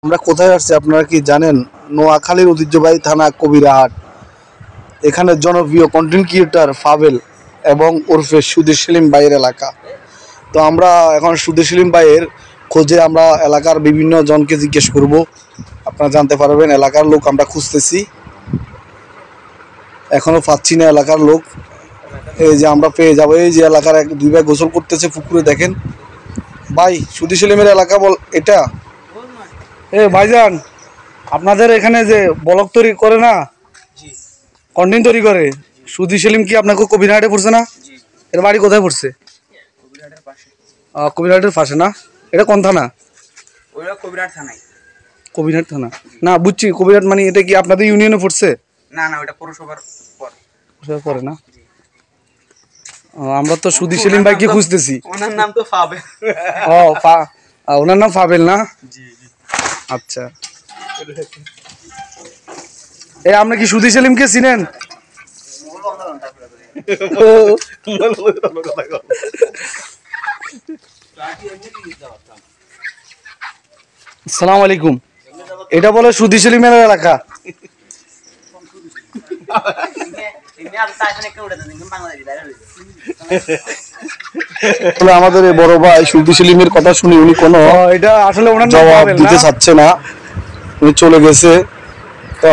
আমরা কোথায় আসছি আপনারা কি জানেন? নোয়াখালীর ঐতিহ্যবাহী থানা কবিরাহাট। এখানে জনপ্রিয় কন্টেন্ট ক্রিয়েটর ফাবেল এবং ওরফে সুধীর সেলিম ভাইয়ের এলাকা। তো আমরা এখন সুধীর সেলিম ভাইয়ের খোঁজে আমরা এলাকার বিভিন্ন জনকে জিজ্ঞেস করব, আপনারা জানতে পারবেন। এলাকার লোক আমরা খুঁজতেছি, এখনো পাচ্ছি না এলাকার লোক। এই যে আমরা পেয়ে যাবো, এই যে এলাকার দুই ভাই গোসল করতেছে পুকুরে, দেখেন ভাই। সুধীর সেলিমের এলাকা বল এটা? ভাইজান, আপনাদের এখানে যে ব্লগ তৈরি করে না, কন্টেন্ট তৈরি করে, সুধীর সেলিম কি আপনাকে কবিরহাটে পড়ছে না? এর বাড়ি কোথায় পড়ছে? কবিরহাটের পাশে না? এটা কোন থানা? কবিরহাট থানা না, বুঝছি। কবিরহাট মানে এটা কি আপনাদের ইউনিয়নে পড়ছে? না না, ওটা পৌরসভার পরে না। আমরা তো সুধীর সেলিম ভাইকে খুঁজতেছি। ওনার নাম তো ফাবেল। ওনার নাম ফাবেল না? আচ্ছা, আপনি কি সুধীর সেলিমকে চিনেন? আসসালামু আলাইকুম। এটা বলে সুধীর সেলিমের এলাকা। আমাদের বড় ভাই সুধীর সেলিমের কথা শুনি, উনি কোনো এটা আসলে জবাব দিতে চাচ্ছে না, উনি চলে গেছে। তো